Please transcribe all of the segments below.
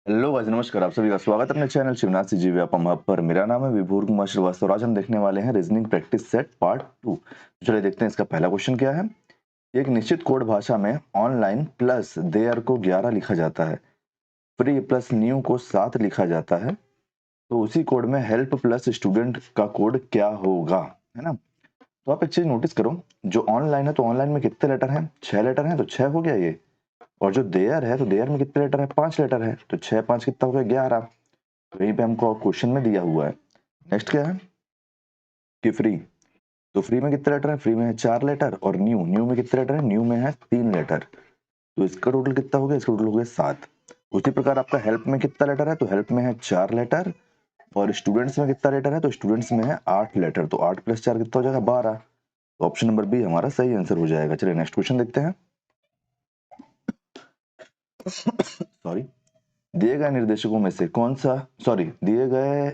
Hello guys, नमस्कार। आप सभी का स्वागत है अपने चैनल शिवनाथ सी जी व्यापम हब पर। मेरा नाम है विभूर कुमार श्रीवास्तव। आज हम देखने वाले हैं रीजनिंग प्रैक्टिस सेट पार्ट 2। चलिए देखते हैं इसका पहला क्वेश्चन क्या है। एक निश्चित कोड भाषा में ऑनलाइन प्लस देयर को 11 लिखा जाता है, फ्री प्लस न्यू को 7 लिखा जाता है, तो उसी कोड में हेल्प प्लस स्टूडेंट का कोड क्या होगा, है ना। तो आप एक चीज नोटिस करो, जो ऑनलाइन है तो ऑनलाइन में कितने लेटर हैं? 6 लेटर हैं, तो 6 हो गया ये। और जो देयर है तो देयर में कितने लेटर है? 5 लेटर है, तो 6 5 कितना हो गया? 11। वहीं पे हमको क्वेश्चन में दिया हुआ है। नेक्स्ट क्या है कि फ्री, तो फ्री में कितने लेटर है? फ्री में है 4 लेटर। और न्यू, न्यू में कितने लेटर है? न्यू में है 3 लेटर। तो इसका टोटल कितना हो गया? इसका टोटल हो गया 7। उसी प्रकार आपका हेल्प में कितना लेटर है? तो हेल्प में है 4 लेटर। और स्टूडेंट्स में कितना लेटर है? तो स्टूडेंट्स में है 8 लेटर। तो 8 प्लस 4 कितना हो जाएगा? 12। तो ऑप्शन नंबर बी हमारा सही आंसर हो जाएगा। चलिए नेक्स्ट क्वेश्चन देखते हैं। सॉरी। दिए गए निर्देशकों में से कौन सा, सॉरी, दिए गए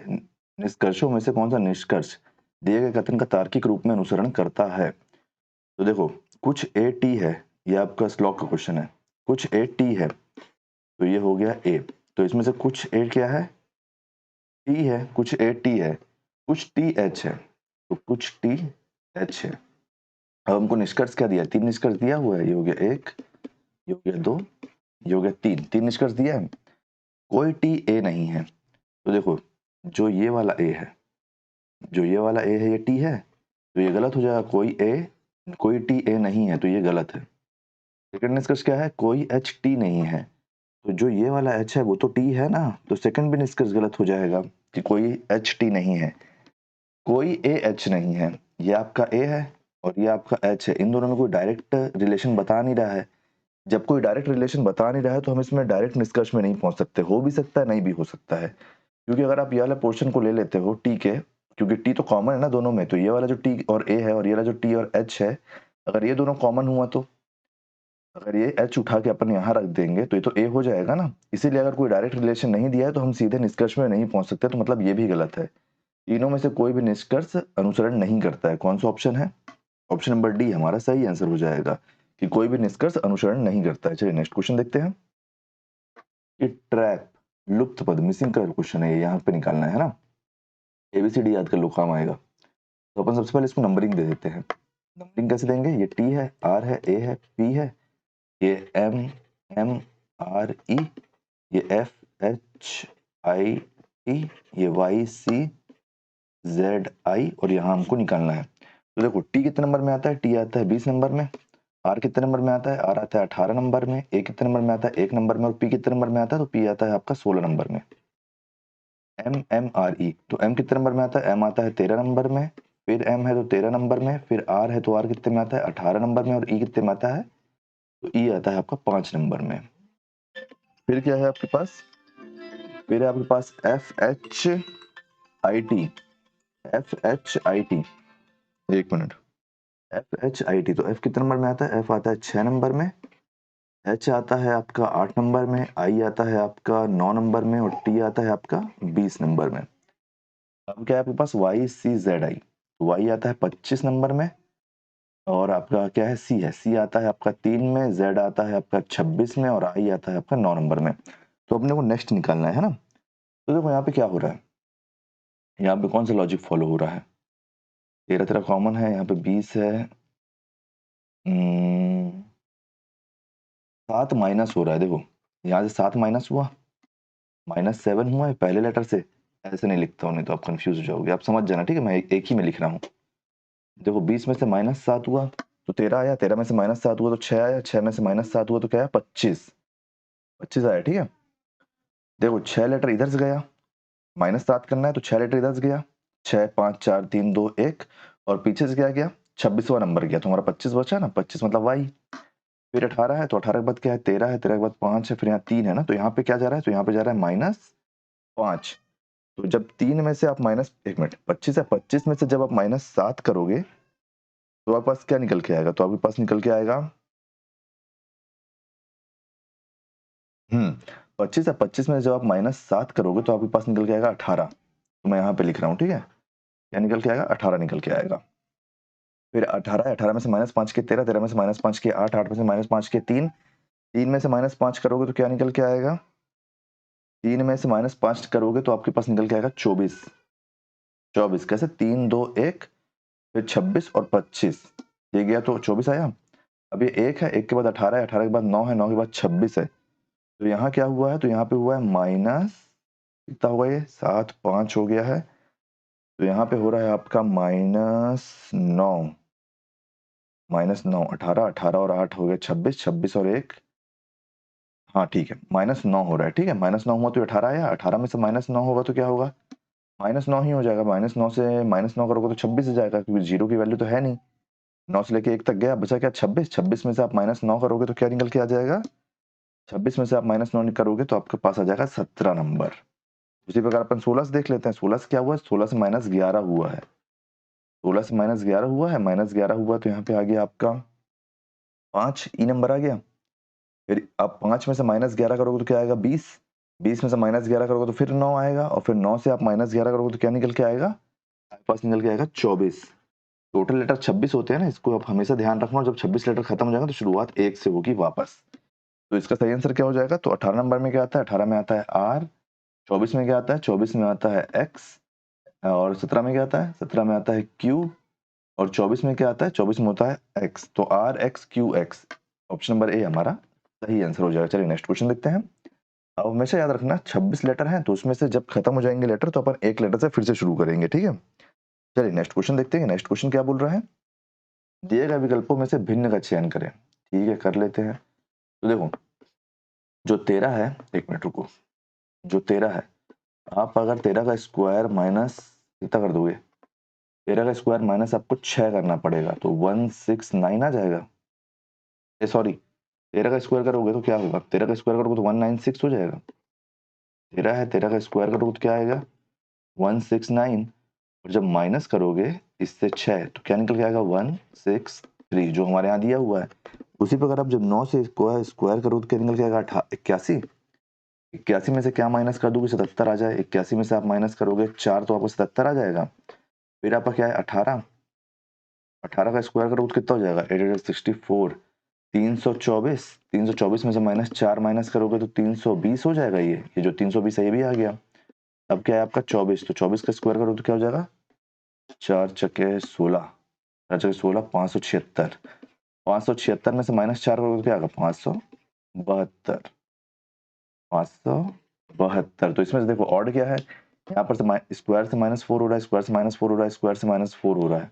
निष्कर्षों में से कौन सा निष्कर्ष दिए गए कथन का तार्किक रूप में अनुसरण करता है? तो देखो, कुछ ए टी है, ये आपका स्लॉक का क्वेश्चन है। कुछ ए टी है, तो ये हो गया ए। तो इसमें से कुछ ए क्या है? टी है। कुछ ए टी है, कुछ टी एच है, तो कुछ टी एच है। अब हमको निष्कर्ष क्या दिया? 3 निष्कर्ष दिया हुआ है। ये हो गया 1, ये हो गया 2, ये हो गया 3। 3 निष्कर्ष दिया है। कोई टी ए नहीं है। तो देखो, जो ये वाला ए है, जो ये वाला ए है, ये टी है, तो ये गलत हो जाएगा। कोई टी ए नहीं है, तो ये गलत है। सेकंड निष्कर्ष क्या है? कोई एच टी नहीं है। तो जो ये वाला एच है वो तो टी है ना, तो सेकंड भी निष्कर्ष गलत हो जाएगा कि कोई एच टी नहीं है। कोई ए एच नहीं है, ये आपका ए है और ये आपका एच है। इन दोनों में कोई डायरेक्ट रिलेशन बता नहीं रहा है। जब कोई डायरेक्ट रिलेशन बता नहीं रहा है तो हम इसमें डायरेक्ट निष्कर्ष में नहीं पहुंच सकते। हो भी सकता है, नहीं भी हो सकता है। क्योंकि अगर आप ये वाला पोर्शन को ले लेते हो टी के, क्योंकि टी तो कॉमन है ना दोनों में, तो ये वाला जो टी और ए है और ये वाला जो टी और एच है, अगर ये दोनों कॉमन हुआ तो अगर ये एच उठा के अपन यहाँ रख देंगे तो ये तो ए हो जाएगा ना। इसीलिए अगर कोई डायरेक्ट रिलेशन नहीं दिया है तो हम सीधे निष्कर्ष में नहीं पहुंच सकते। तो मतलब ये भी गलत है। तीनों में से कोई भी निष्कर्ष अनुसरण नहीं करता है। कौन सा ऑप्शन है? ऑप्शन नंबर डी हमारा सही आंसर हो जाएगा कि कोई भी निष्कर्ष अनुसरण नहीं करता है। चलिए नेक्स्ट क्वेश्चन देखते हैं। ये ट्रैप, लुप्त पद, मिसिंग का क्वेश्चन है, ये यहाँ पे निकालना है ना। एबीसीडी याद कर लो, काम आएगा। तो अपन सबसे पहले इसको नंबरिंग दे देते हैं। नंबरिंग कैसे देंगे? ये टी है, आर है, ए है, पी है, ये एम, एम आर ई, ये एफ एच आई टी, ये वाई सी जेड आई, और यहाँ हमको निकालना है। तो देखो, टी कितने नंबर में आता है? टी आता है 20 नंबर में। आर कितने नंबर में आता है? आर आता है 18 नंबर में। ए कितने नंबर में आता है? 1 नंबर में। और पी कितने नंबर में आता है? तो पी आता है आपका 16 नंबर में। एम, एम आर ई, तो एम कितने नंबर में आता है? एम आता है 13 नंबर में। फिर एम है तो 13 नंबर में। फिर आर है तो आर कितने में आता है? 18 नंबर में। और ई कितने में आता है? तो ई आता है आपका 5 नंबर में। फिर क्या है आपके पास? फिर है आपके पास F H I T. F H I T, एक मिनट। एफ एच आई टी, तो एफ कितने नंबर में आता है? एफ आता है 6 नंबर में। एच आता है आपका 8 नंबर में। आई आता है आपका 9 नंबर में। और टी आता है आपका 20 नंबर में। अब क्या है आपके पास? Y C Z I, Y आता है 25 नंबर में। और आपका क्या है? सी है। सी आता है आपका 3 में। जेड आता है आपका 26 में। और आई आता है आपका 9 नंबर में। तो अपने को नेक्स्ट निकालना है ना। तो देखो यहाँ पे क्या हो रहा है, यहाँ पे कौन सा लॉजिक फॉलो हो रहा है? 13 13 कॉमन है, यहाँ पे 20 है। 7 माइनस हो रहा है। देखो, यहाँ से 7 माइनस हुआ, -7 हुआ है पहले लेटर से। ऐसे नहीं लिखता हूँ, नहीं तो आप कंफ्यूज हो जाओगे। आप समझ जाना, ठीक है? मैं एक ही में लिख रहा हूँ। देखो, 20 में से -7 हुआ तो 13 आया। 13 में से -7 हुआ तो 6 आया। 6 में से -7 हुआ तो क्या आया? 25। 25 आया, ठीक है। देखो, 6 लेटर इधर से गया, -7 करना है तो 6 लेटर इधर से गया। 6 5 4 3 2 1। और पीछे से क्या गया? 26वां नंबर गया, तो हमारा 25 बचा ना। 25 मतलब वाई। फिर 18 है, तो 18 के बाद क्या है? 13 है। 13 के बाद 5 है। फिर यहाँ 3 है ना, तो यहाँ पे क्या जा रहा है? तो यहाँ पे जा रहा है -5। तो जब 3 में से आप माइनस, एक मिनट, 25 है, 25 में से जब आप -7 करोगे तो आपके पास क्या निकल के आएगा? तो आपके पास निकल के आएगा 25 है। 25 में जब आप -7 करोगे तो आपके पास निकल के आएगा 18। तो मैं यहाँ पे लिख रहा हूँ, ठीक है। क्या निकल के आएगा? 18 निकल के आएगा। फिर 18 है। 18 में से -5 के 13, 13 में से -5 के 8, 8 में से -5 के 3, 3 में से -5 करोगे तो क्या निकल के आएगा? 3 में से -5 करोगे तो आपके पास निकल के आएगा 24। 24 कैसे, 3 2 1, फिर 26 और 25, ये गया तो 24 आया। अब ये 1 है, 1 के बाद 18 है, 18 के बाद 9 है, 9 के बाद 26 है। तो यहाँ क्या हुआ है, तो यहाँ पे हुआ है माइनस, कितना हुआ ये 7 5 हो गया है। तो यहाँ पे हो रहा है आपका -9, -9, 18, 18 और 8 हो गया 26, 26 और 1, हाँ ठीक है, -9 हो रहा है। ठीक है, -9 हुआ तो 18 आया, 18 में से -9 होगा तो क्या होगा, -9 ही हो जाएगा। -9 से -9 करोगे तो 26 हो जाएगा, क्योंकि जीरो की वैल्यू तो है नहीं। 9 से लेके 1 तक गया, बचा क्या 26, 26 में से आप -9 करोगे तो क्या निकल के आ जाएगा, 26 में से आप -9 करोगे तो आपके पास आ जाएगा 17 नंबर। उसी प्रकार अपन 16 से देख लेते हैं। 16 से क्या हुआ है, 16 से -11 हुआ है। 16 से -11 हुआ है, -11 हुआ तो यहाँ पे आ गया आपका 5 ई नंबर आ गया। फिर आप 5 में से -11 करोगे तो क्या आएगा 20, 20 में से -11 करोगे तो फिर 9 आएगा, और फिर 9 से आप -11 करोगे तो क्या निकल के आएगा, आपके पास निकल के आएगा 24। टोटल लेटर 26 होते हैं ना, इसको आप हमेशा ध्यान रखना। जब 26 लेटर खत्म हो जाएगा तो शुरुआत 1 से होगी वापस। तो इसका सही आंसर क्या हो जाएगा, तो 18 नंबर में क्या आता है, 18 में आता है आर, 24 में क्या आता है, 24 में आता है एक्स, और 17 में क्या आता है, 17 में आता है क्यू, और 24 में क्या आता है, 24 में होता है एक्स। तो R x Q x, option number A हमारा सही आंसर हो जाएगा। चलिए नेक्स्ट क्वेश्चन देखते हैं। अब हमेशा याद रखना 26 लेटर हैं, तो उसमें से जब खत्म हो जाएंगे लेटर तो अपन एक लेटर से फिर से शुरू करेंगे। ठीक है, चलिए नेक्स्ट क्वेश्चन देखते हैं। नेक्स्ट क्वेश्चन क्या बोल रहा है, दिए गए विकल्पों में से भिन्न का चयन करें। ठीक है, कर लेते हैं। तो देखो, जो 13 है, एक मिनट रुको, जो 13 है, आप अगर 13 का स्क्वायर माइनस कितना कर दोगे, 13 का स्क्वायर माइनस आपको 6 करना पड़ेगा, तो 169 आ जाएगा। सॉरी, 13 का स्क्वायर करोगे तो क्या होगा, 13 का स्क्वायर करोगे तो 196 हो जाएगा। 13 है, 13 का स्क्वायर करोगे तो क्या आएगा 169, और जब माइनस करोगे इससे 6 तो क्या निकल के आएगा 163, जो हमारे यहाँ दिया हुआ है। उसी प्रकार आप जब 9 से स्क्वायर स्क्वायर करो तो क्या निकल के आएगा 81। 81 में से क्या माइनस कर दोगे, 77 आ जाए। 81 में से आप माइनस करोगे 4 तो आपको 77 आ जाएगा। फिर आपका क्या है 18, 18 का स्क्वायर करोगे तो कितना हो जाएगा 864। 324, 324 में से -4 माइनस करोगे तो 320 हो जाएगा। ये जो 320 है ये भी आ गया। अब क्या है आपका 24, तो 24 का स्क्वायर करो तो क्या हो जाएगा 4 चके 16, 4 चके 16, 576। 576 में से -4 करोगे तो क्या आएगा 572, 572। तो इसमें से देखो ऑड क्या है, यहाँ पर से स्क्वायर से -4 हो रहा है, स्क्वायर से -4 हो रहा है, स्क्वायर से -4 हो रहा है।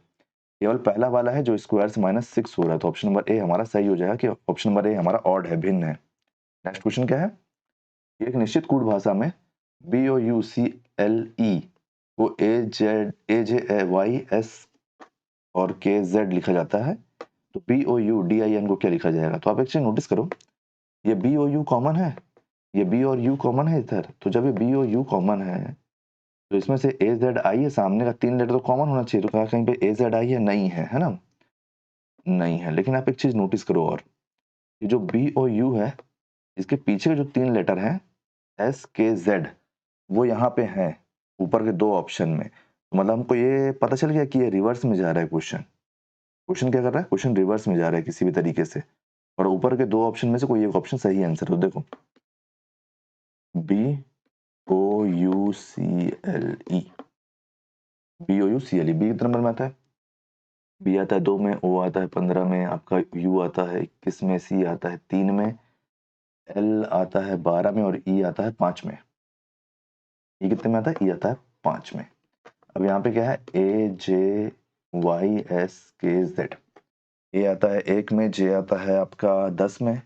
केवल पहला वाला है जो स्क्वायर से -6 हो रहा है। तो ऑप्शन नंबर ए हमारा सही हो जाएगा कि ऑप्शन नंबर ए हमारा ऑड है, भिन्न है। नेक्स्ट क्वेश्चन क्या है, एक निश्चित कूट भाषा में BOUCLE को AJYS और KZ लिखा जाता है, तो BOUDIN को क्या लिखा जाएगा। तो आप एक चीज नोटिस करो, ये BOU कॉमन है, ये B और U कॉमन है इधर। तो जब ये B और U कॉमन है तो इसमें से AZI है, सामने का 3 लेटर तो कॉमन होना चाहिए। तो कहा कहीं पे AZI है, नहीं है ना, नहीं है। लेकिन आप एक चीज नोटिस करो, और ये जो BOU है इसके पीछे के जो 3 लेटर हैं SKZ, वो यहाँ पे हैं ऊपर के 2 ऑप्शन में। तो मतलब हमको ये पता चल गया कि ये रिवर्स में जा रहा है क्वेश्चन। क्वेश्चन क्या कर रहा है, क्वेश्चन रिवर्स में जा रहा है किसी भी तरीके से, और ऊपर के 2 ऑप्शन में से कोई एक ऑप्शन सही आंसर। तो देखो BOUCLE, BOUCLE, बी कितने नंबर में आता है, बी आता है 2 में, ओ आता है 15 में, आपका यू आता है 21 में, सी आता है 3 में, एल आता है 12 में, और ई आता है 5 में। ई कितने में आता है, ई आता है 5 में। अब यहाँ पे क्या है AJYSKZ, ए आता है 1 में, जे आता है आपका 10 में,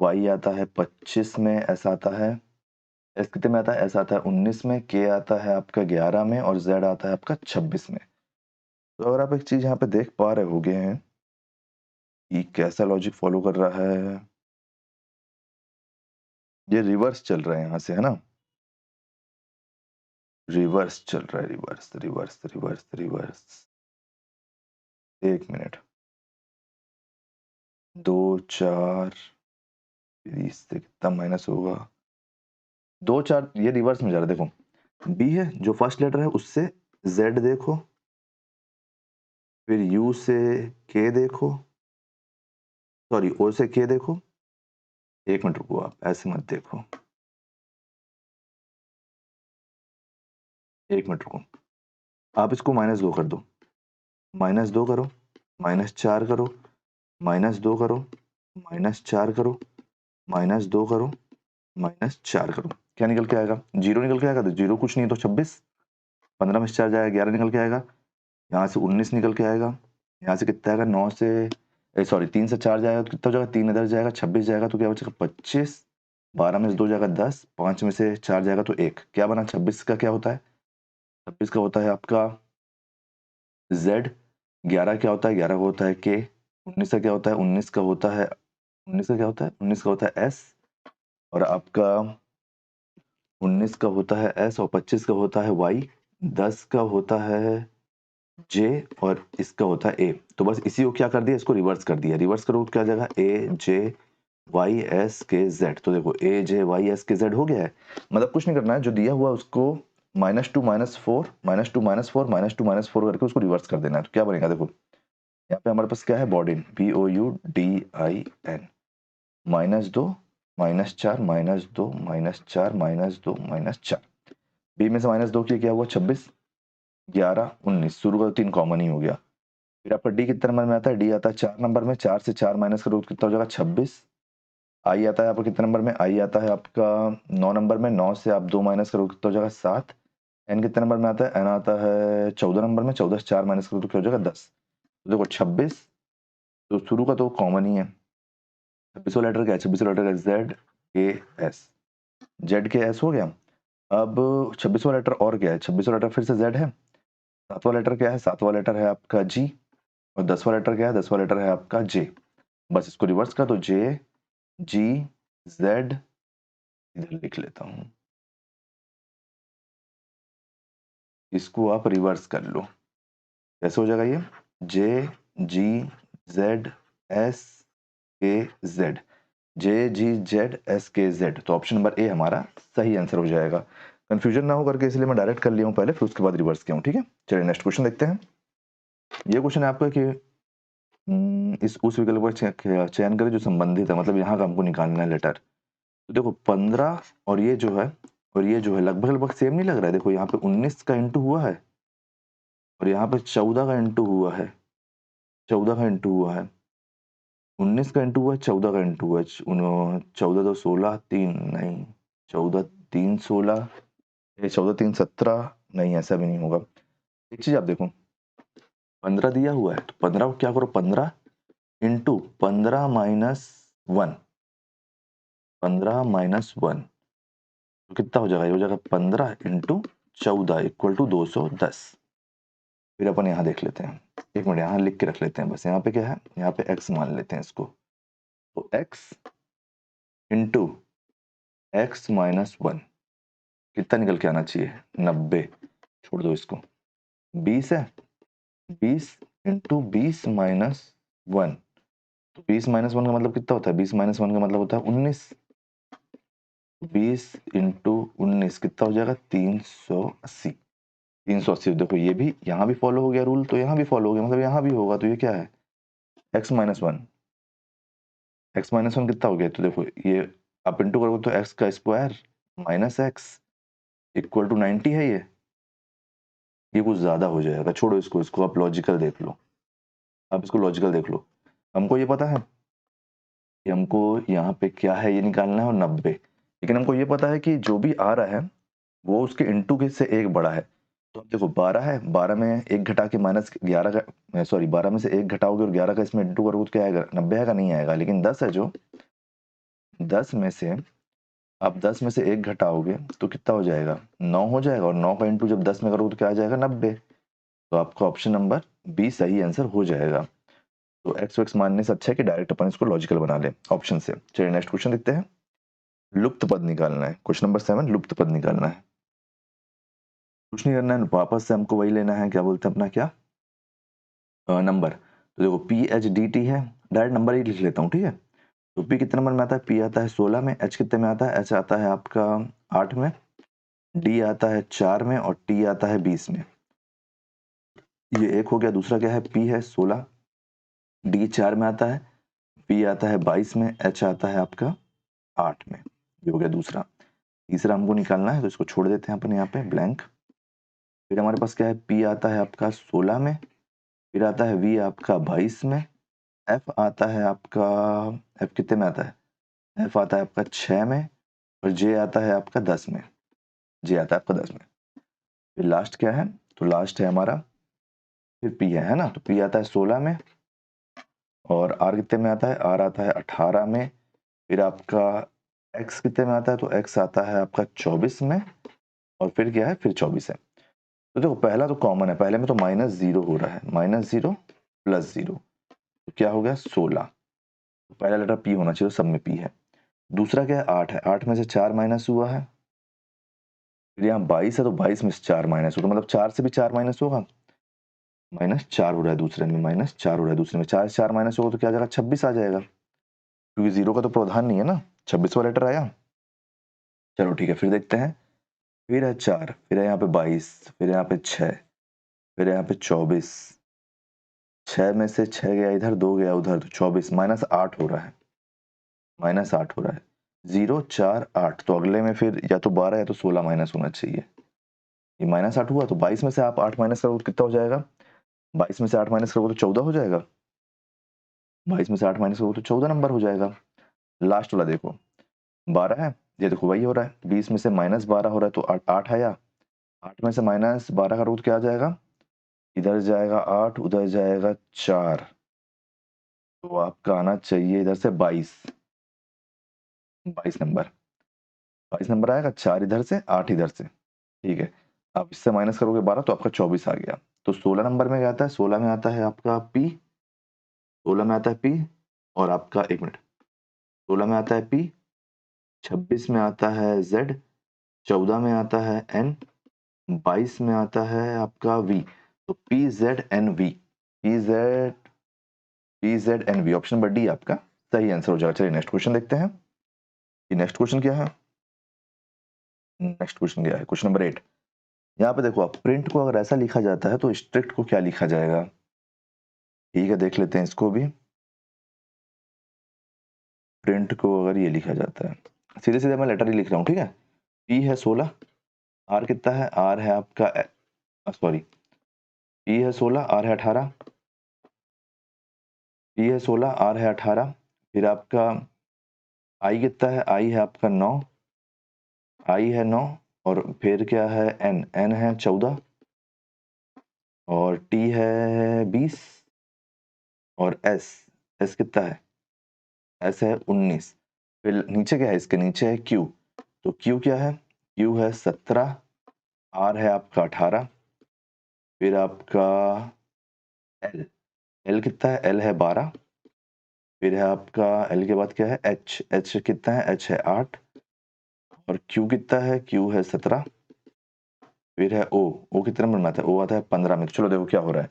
वाई आता है 25 में, एस आता है, एस कितने में आता है, एस आता है 19 में, के आता है आपका 11 में, और जेड आता है आपका 26 में। तो अगर आप एक चीज यहाँ पे देख पा रहे होगे हैं कि कैसा लॉजिक फॉलो कर रहा है, ये रिवर्स चल रहा है यहाँ से, है ना, रिवर्स चल रहा है, reverse reverse reverse reverse. 1 minute, 2 4, इससे कितना माइनस होगा, 2 4, ये रिवर्स में जा रहा है। देखो बी है, जो फर्स्ट लेटर है उससे जेड देखो, फिर यू से के देखो, सॉरी ओ से के देखो। 1 मिनट रुको, आप ऐसे मत देखो, 1 मिनट रुको, आप इसको -2 कर दो, -2 करो, -4 करो, -2 करो, -4 करो, -2 करो, -4 करो, क्या निकल के आएगा? 0 निकल के आएगा। तो 0 कुछ नहीं तो 26, 15 में से 4 जाएगा 11 निकल के आएगा, यहाँ से 19 निकल के आएगा, यहाँ से कितना आएगा 9 से सॉरी 3 से 4 जाएगा तो कितना हो जाएगा, 3 इधर जाएगा 26 जाएगा तो क्या बचेगा 25, 12 में से 2 जाएगा 10, 5 में से 4 जाएगा तो 1, क्या बना 26 का क्या होता है, 26 का होता है आपका Z, 11 क्या होता है, 11 का होता है K, 19 का क्या होता है, 19 का होता है 19 का क्या होता है, 19 का होता है S, और आपका 19 का होता है S, और 25 का होता है Y, 10 का होता है J, और इसका होता है A। तो बस इसी को क्या कर दिया, इसको रिवर्स कर दिया, रिवर्स करो तो क्या आ जाएगा A J Y S K Z। तो देखो A J Y S K Z हो गया है, मतलब कुछ नहीं करना है, जो दिया हुआ उसको -2 -4 -2 -4 -2 -4 करके उसको रिवर्स कर देना है। तो क्या बनेगा देखो, यहाँ पे हमारे पास क्या है, बॉडिन BOUDIN, -2 -4 -2 -4 -2 -4, बी में से -2 किया क्या हुआ 26, 11 19, शुरू का 3 कॉमन ही हो गया। फिर आपका डी कितने नंबर में आता है, डी आता है 4 नंबर में, 4 से 4 माइनस करो तो कितना हो जाएगा 26। आई आता है आपका कितने नंबर में, आई आता है आपका 9 नंबर में, 9 से आप 2 माइनस करो कितना हो जाएगा 7। एन कितने नंबर में आता है, एन आता है 14 नंबर में, 14 से 4 माइनस करो तो क्या हो जाएगा 10। तो देखो 26, तो शुरू का तो कॉमन ही है, 26वां लेटर क्या है, 26वां लेटर का ZKS, ZKS हो गया। अब 26वां लेटर और क्या है, 26वां लेटर फिर से Z है, 7वां लेटर क्या है, 7वां लेटर है आपका G, और 10वां लेटर क्या है, 10वां लेटर है आपका J। बस इसको रिवर्स कर दो, J G Z, इधर लिख लेता हूं, इसको आप रिवर्स कर लो, कैसे हो जाएगा ये, J G Z S K Z, JGZSKZ। तो ऑप्शन नंबर ए हमारा सही आंसर हो जाएगा। कंफ्यूजन ना हो करके इसलिए मैं डायरेक्ट कर लिया हूँ पहले, फिर उसके बाद रिवर्स किया हूँ, ठीक है। चलिए नेक्स्ट क्वेश्चन देखते हैं। ये क्वेश्चन है आपका कि इस उस विकल्प का चयन करें जो संबंधित है, मतलब यहाँ का हमको निकालना है लेटर। तो देखो 15 और ये जो है, और ये जो है लगभग लगभग सेम नहीं लग रहा है। देखो यहाँ पे 19 का इंटू हुआ है, और यहाँ पे 14 का इंटू हुआ है, 14 का इंटू हुआ है, 19 का इंटू हुआ है, 14 का इंटू हुआ है, 14 तो 16, 3 नहीं, 14 3 16, 14 3 17, नहीं ऐसा भी नहीं होगा। एक चीज आप देखो 15 दिया हुआ है, तो 15 को क्या करो, 15 इंटू 15 माइनस 1, 15 माइनस 1, तो कितना हो जाएगा, ये हो जाएगा 15 इंटू 14 इक्वल टू 210। फिर अपन यहाँ देख लेते हैं, एक मिनट यहाँ लिख के रख लेते हैं, बस यहाँ पे क्या है, यहाँ पे x मान लेते हैं इसको। तो x इंटू x माइनस 1 कितना निकल के आना चाहिए, 90, छोड़ दो इसको, 20 है, 20 इंटू 20 माइनस 1, तो 20 माइनस 1 का मतलब कितना होता है, 20 माइनस 1 का मतलब होता है 19, 20 इंटू 19 कितना हो जाएगा 380, 380। देखो ये भी यहाँ भी फॉलो हो गया रूल, तो यहाँ भी फॉलो हो गया, मतलब यहाँ भी होगा, तो ये क्या है x माइनस 1, एक्स माइनस 1 कितना हो गया, तो देखो ये आप इंटू करोगे तो x का square minus x equal to 90 है, ये कुछ ज्यादा हो जाएगा, छोड़ो इसको, इसको आप लॉजिकल देख लो, आप इसको लॉजिकल देख लो। हमको ये पता है कि हमको यहाँ पे क्या है ये निकालना है, और 90, लेकिन हमको ये पता है कि जो भी आ रहा है वो उसके इंटू के से एक बड़ा है। तो अब देखो 12 है, 12 में एक घटा के माइनस 11 का, सॉरी 12 में से एक घटाओगे और 11 का इसमें इंटू करोगे तो क्या आएगा, 90 आएगा, नहीं आएगा। लेकिन 10 है, जो 10 में से आप 10 में से एक घटाओगे तो कितना हो जाएगा, 9 हो जाएगा, और 9 का इंटू जब 10 में करोगे तो क्या आ जाएगा 90। तो आपका ऑप्शन नंबर बी सही आंसर हो जाएगा। तो एक्स एक्स मानने से अच्छा है कि डायरेक्ट अपन इसको लॉजिकल बना ले ऑप्शन से। चलिए नेक्स्ट क्वेश्चन देखते हैं। लुप्त पद निकालना है, क्वेश्चन नंबर 7, लुप्त पद निकालना है। कुछ नहीं करना है, वापस से हमको वही लेना है, क्या बोलते हैं अपना, क्या नंबर। तो देखो PH DT है, डायरेक्ट नंबर ही लिख लेता हूँ, ठीक है। तो P कितने नंबर में आता है, P आता है 16 में, H कितने में आता है, H आता है आपका 8 में, D आता है 4 में, और T आता है 20 में। ये एक हो गया। दूसरा क्या है, P है 16, D 4 में आता है, P आता है 22 में, H आता है आपका 8 में। ये हो गया दूसरा। तीसरा हमको निकालना है, तो इसको छोड़ देते हैं अपन यहाँ पे ब्लैंक। फिर हमारे पास क्या है, P आता है आपका 16 में, फिर आता है V आपका 22 में, F आता है आपका, F कितने में आता है, F आता है आपका 6 में, और J आता है आपका 10 में, J आता है आपका 10 में। फिर लास्ट क्या है, तो लास्ट है हमारा फिर P है ना, तो P आता है 16 में, और R कितने में आता है, R आता है 18 में, फिर आपका X कितने में आता है, तो X आता है आपका 24 में, और फिर क्या है, फिर 24 है। तो देखो पहला तो कॉमन है, पहले में तो -0 हो रहा है, -0 + 0, तो क्या हो गया 16, तो पहला लेटर P होना चाहिए, सब में P है। दूसरा क्या है, 8 है, 8 में से 4 माइनस हुआ है, फिर यहाँ 22 है, तो 22 में से 4 माइनस हुआ, तो मतलब 4 से भी 4 माइनस होगा, -4 हो रहा है दूसरे में, -4 हो रहा है दूसरे में, 4 से 4 माइनस होगा तो क्या आ जाएगा, 26 आ जाएगा, क्योंकि 0 का तो प्रावधान नहीं है ना, 26वां लेटर आया। चलो ठीक है, फिर देखते हैं, फिर है 4, फिर है यहाँ पे 22, फिर यहाँ पे 6, फिर यहाँ पे 24, 6 में से 6 गया इधर, 2 गया उधर, तो 24, -8 हो रहा है, -8 हो रहा है, 0 4 8, तो अगले में फिर या तो 12 या तो 16 माइनस होना चाहिए। ये -8 हुआ, तो 22 में से आप 8 माइनस करोगे तो कितना हो जाएगा, 22 में से 8 माइनस करोगे तो 14 हो जाएगा, 22 में से 8 माइनस करोगे तो 14 नंबर हो जाएगा। लास्ट वाला देखो, 12 है, ये देखो वही हो रहा है, 20 में से -12 हो रहा है, तो 8 आया, 8 में से -12 करोगे तो क्या आ जाएगा, इधर जाएगा 8, उधर जाएगा 4, तो आपका आना चाहिए इधर से 22, 22 नंबर, 22 नंबर आएगा, 4 इधर से 8 इधर से, ठीक है। अब इससे माइनस करोगे 12, तो आपका 24 आ गया। तो 16 नंबर में क्या आता है, 16 में आता है आपका P, 16 में आता है P, और आपका 1 मिनट, 16 में आता है P, 26 में आता है Z, 14 में आता है N, 22 में आता है आपका V, तो PZNV, PZ PZNV, option number D आपका सही आंसर हो जाएगा। चलिए नेक्स्ट क्वेश्चन देखते हैं कि नेक्स्ट क्वेश्चन क्या है। नेक्स्ट क्वेश्चन क्या है, क्वेश्चन नंबर 8। यहाँ पे देखो आप, प्रिंट को अगर ऐसा लिखा जाता है तो स्ट्रिक्ट को क्या लिखा जाएगा, ठीक है देख लेते हैं इसको भी। प्रिंट को अगर ये लिखा जाता है, सीधे सीधे मैं लेटर ही लिख रहा हूँ, ठीक है। P है 16, R कितना है, R है आपका सॉरी, P है 16, R है 18, P है 16, R है 18, फिर आपका I कितना है, I है आपका 9, I है 9, और फिर क्या है N, N है 14, और T है 20, और S, S कितना है, S है 19, फिर नीचे क्या है, इसके नीचे है Q, तो Q क्या है, Q है 17, R है आपका 18, फिर आपका L, L कितना है, L है 12, फिर है आपका L के बाद क्या है H, H कितना है, H है 8, और Q कितना है, Q है 17, फिर है O, O कितने नंबर में आता है, O आता है 15 में। तो चलो देखो क्या हो रहा है,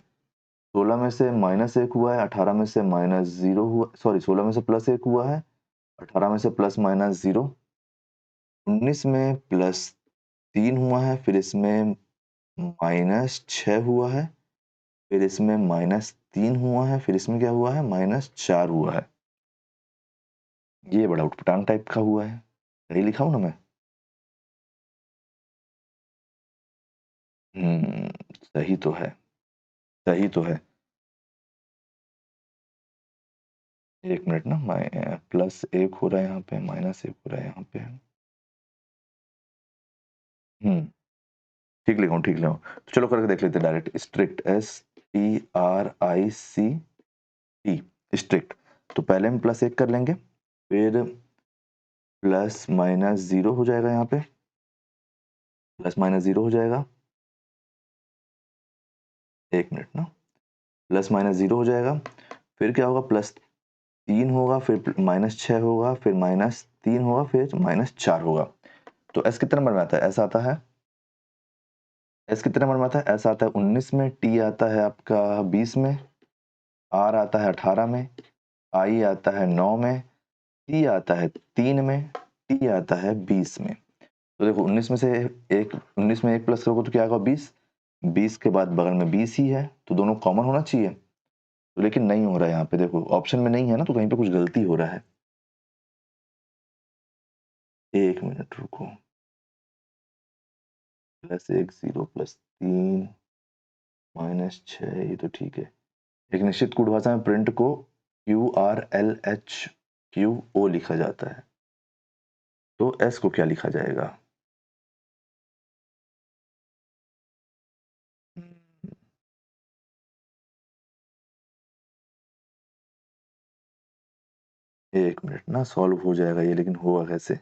16 में से -1 हुआ है, 18 में से -0 हुआ, सॉरी 16 में से +1 हुआ है, 18 में से +-0, 19 में +3 हुआ है, फिर इसमें -6 हुआ है, फिर इसमें -3 हुआ है, फिर इसमें क्या हुआ है, -4 हुआ है। ये बड़ा उटपटांग टाइप का हुआ है, सही लिखा हूँ ना मैं? सही तो है, सही तो है। 1 मिनट ना, +1 हो रहा है यहाँ पे, -1 हो रहा है यहाँ पे। हुँ, ठीक लिखा हूँ, ठीक लिखा हूँ। तो चलो करके देख लेते हैं डायरेक्ट, स्ट्रिक्ट, STRICT, स्ट्रिक्ट। तो पहले हम +1 कर लेंगे, फिर +-0 हो जाएगा यहाँ पे, +-0 हो जाएगा। 1 मिनट ना, +-0 हो जाएगा, फिर क्या होगा, +3 होगा, फिर -6 होगा, फिर -3 होगा, फिर -4 होगा। तो S कितने नंबर में आता है? S आता है, S कितने नंबर में आता है? S आता है 19 में, T आता है आपका 20 में, R आता है 18 में, I आता है 9 में, T आता है 3 में, T आता है 20 में। तो देखो 19 में से 19 में 1 प्लस करोगे तो क्या आएगा, 20, 20 के बाद बगल में 20 ही है, तो दोनों कॉमन होना चाहिए, तो लेकिन नहीं हो रहा है यहाँ पे, देखो ऑप्शन में नहीं है ना, तो कहीं पे कुछ गलती हो रहा है। 1 मिनट रुको, +1 0 +3 -6, ये तो ठीक है। एक निश्चित कूट भाषा में प्रिंट को QRLHQO लिखा जाता है, तो S को क्या लिखा जाएगा? एक मिनट ना, सॉल्व हो जाएगा ये, लेकिन होगा कैसे?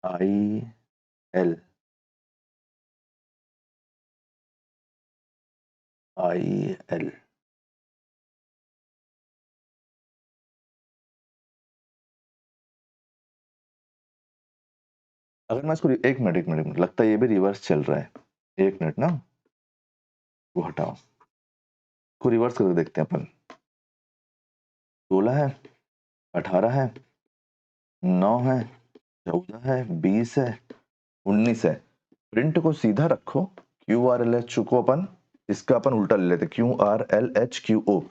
IL IL अगर मैं इसको एक मिनट लगता है ये भी रिवर्स चल रहा है। एक मिनट ना, वो हटाओ, को रिवर्स करके देखते हैं अपन। 16 है, 18 है, 9 है, 14 है, 20 है, 19 है। प्रिंट को सीधा रखो, QRLH को अपन इसका अपन उल्टा ले लेते, QRLHQO।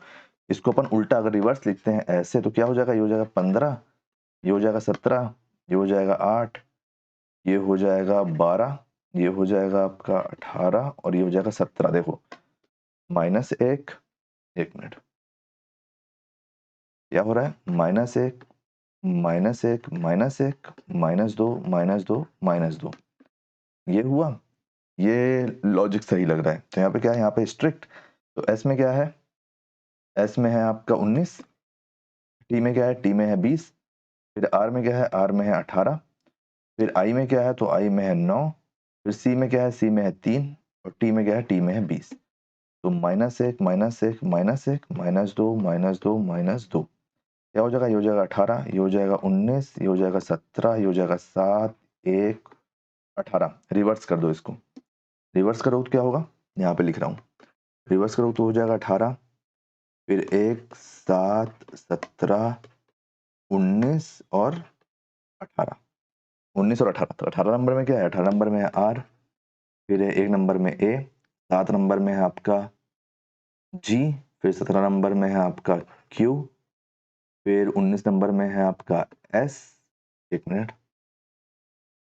इसको अपन उल्टा अगर रिवर्स लिखते हैं ऐसे, तो क्या हो जाएगा? ये हो जाएगा 15, ये हो जाएगा 17, ये हो जाएगा 8, ये हो जाएगा 12, ये हो जाएगा आपका 18 और ये हो जाएगा 17। देखो -1, एक मिनट, क्या हो रहा है? -1 -1 -1 -2 -2 -2, ये हुआ। ये लॉजिक सही लग रहा है। तो यहाँ पे क्या है? यहाँ पे स्ट्रिक्ट। तो एस में क्या है? एस में है आपका 19, टी में क्या है? टी में है 20, फिर आर में क्या है? आर में है 18, फिर आई में क्या है? तो आई में है 9, फिर सी में क्या है? सी में है 3 और टी में क्या है? टी में है 20। तो -1 -1 -1 -2 -2 -2, क्या हो जाएगा? ये हो जाएगा 18, ये हो जाएगा 19, ये हो जाएगा 17, ये हो जाएगा 7 1 18। रिवर्स कर दो इसको, रिवर्स करो तो क्या होगा? यहाँ पे लिख रहा हूँ, रिवर्स करो तो हो जाएगा 18, फिर 1 7 17 19 और 18, 19 और 18। तो 18 नंबर में क्या है? 18 नंबर में है आर, फिर 1 नंबर में ए, 7 नंबर में है आपका जी, फिर 17 नंबर में है आपका क्यू, फिर 19 नंबर में है आपका एस, एक मिनट,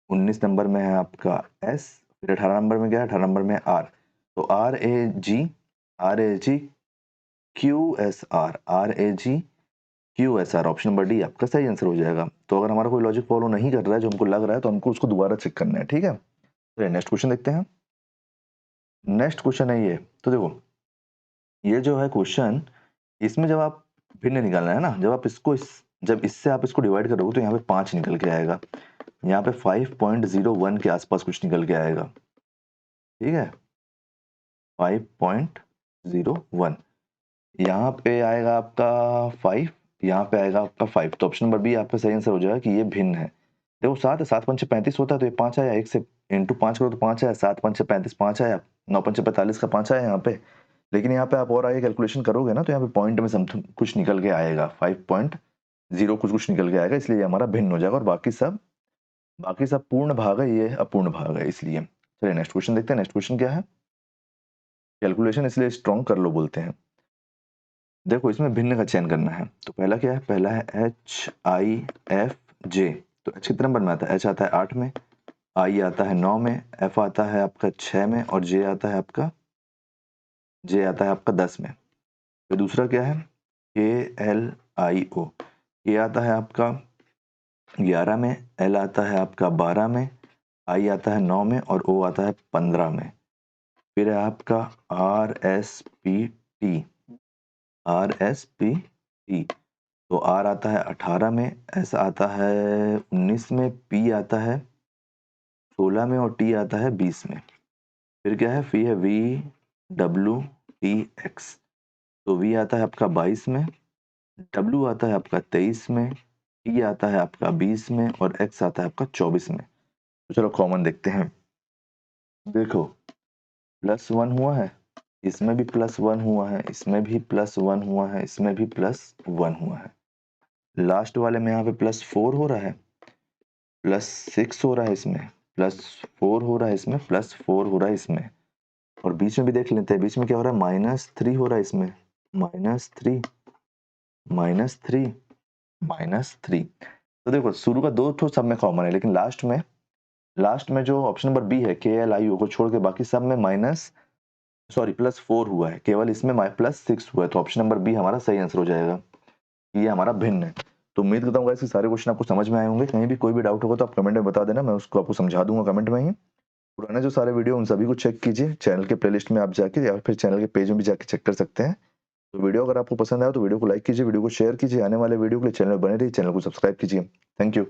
19 नंबर में है आपका एस, फिर 18 नंबर में क्या है? 18 नंबर में आर। तो RAG QSR, option number D आपका सही आंसर हो जाएगा। तो अगर हमारा कोई लॉजिक फॉलो नहीं कर रहा है जो हमको लग रहा है, तो हमको उसको दोबारा चेक करना है, ठीक है? तो नेक्स्ट क्वेश्चन देखते हैं। नेक्स्ट क्वेश्चन है ये। तो देखो, ये जो है क्वेश्चन, इसमें जब आप भिन्न निकालना है ना, जब आप इसको जब इससे आप इसको डिवाइड करोगे तो यहाँ पे 5 निकल के आएगा, यहाँ पे 5.01 के आसपास कुछ निकल के आएगा, ठीक है? 5.01, यहाँ पे आएगा आपका 5, यहाँ पे आएगा आपका 5। तो ऑप्शन नंबर बी आपका सही आंसर हो जाएगा कि ये भिन्न है। देखो 7 है, 7 पंचे 35 होता है, तो ये 5 आया, 1 से इंटू 5 करो तो 5 आया, 7 पंचे 35 5 आया, 9 पंचे 45 का 5 आया यहाँ पे। लेकिन यहाँ पे आप और आगे कैलकुलेशन करोगे ना, तो यहाँ पे पॉइंट में समथिंग कुछ निकल के आएगा, 5.0 कुछ निकल के आएगा, इसलिए हमारा भिन्न हो जाएगा। और बाकी सब पूर्ण भाग है, ये अपूर्ण भाग है, इसलिए। चलिए नेक्स्ट क्वेश्चन देखते हैं। नेक्स्ट क्वेश्चन क्या है? कैलकुलेशन इसलिए स्ट्रॉन्ग कर लो बोलते हैं। देखो इसमें भिन्न का चयन करना है। तो पहला क्या है? पहला है HIFJ। तो H कितने नंबर में आता है? H आता है 8 में, I आता है 9 में, F आता है आपका 6 में और J आता है आपका 10 में। फिर दूसरा क्या है? KLIO। K आता है आपका 11 में, L आता है आपका 12 में, I आता है 9 में और O आता है 15 में। फिर है आपका RSPT। तो R आता है 18 में, S आता है 19 में, P आता है 16 में और T आता है 20 में। फिर क्या है? फिर है VWTX। तो V आता है आपका 22 में, W आता है आपका 23 में, T आता है आपका 20 में और X आता है आपका 24 में। तो चलो कॉमन देखते हैं। देखो +1 हुआ है, इसमें भी +1 हुआ है, इसमें भी +1 हुआ है, इसमें भी +1 हुआ है। लास्ट वाले में यहाँ पे +4 हो रहा है, +6 हो रहा है इसमें, +4 हो रहा है इसमें, +4 हो रहा है इसमें। और बीच में भी देख लेते हैं, बीच में क्या हो रहा है? -3 हो रहा है इसमें, -3 -3 -3। तो देखो शुरू का 2 तो सब में कॉमन है, लेकिन लास्ट में जो ऑप्शन नंबर बी है KLIO को छोड़ के बाकी सब में +4 हुआ है, केवल इसमें +6 हुआ है, तो ऑप्शन नंबर बी हमारा सही आंसर हो जाएगा। ये हमारा भिन्न है। तो उम्मीद करता हूँ गाइस कि सारे क्वेश्चन आपको समझ में आए होंगे। कहीं भी कोई भी डाउट होगा तो आप कमेंट में बता देना, मैं उसको आपको समझा दूंगा कमेंट में ही। पुराने जो सारे वीडियो उन सभी को चेक कीजिए चैनल के प्लेलिस्ट में आप जाके, या फिर चैनल के पेज में भी जाके चेक कर सकते हैं। तो वीडियो अगर आपको पसंद आया तो वीडियो को लाइक कीजिए, वीडियो को शेयर कीजिए, आने वाले वीडियो के लिए चैनल बने रहिए, चैनल को सब्सक्राइब कीजिए। Thank you.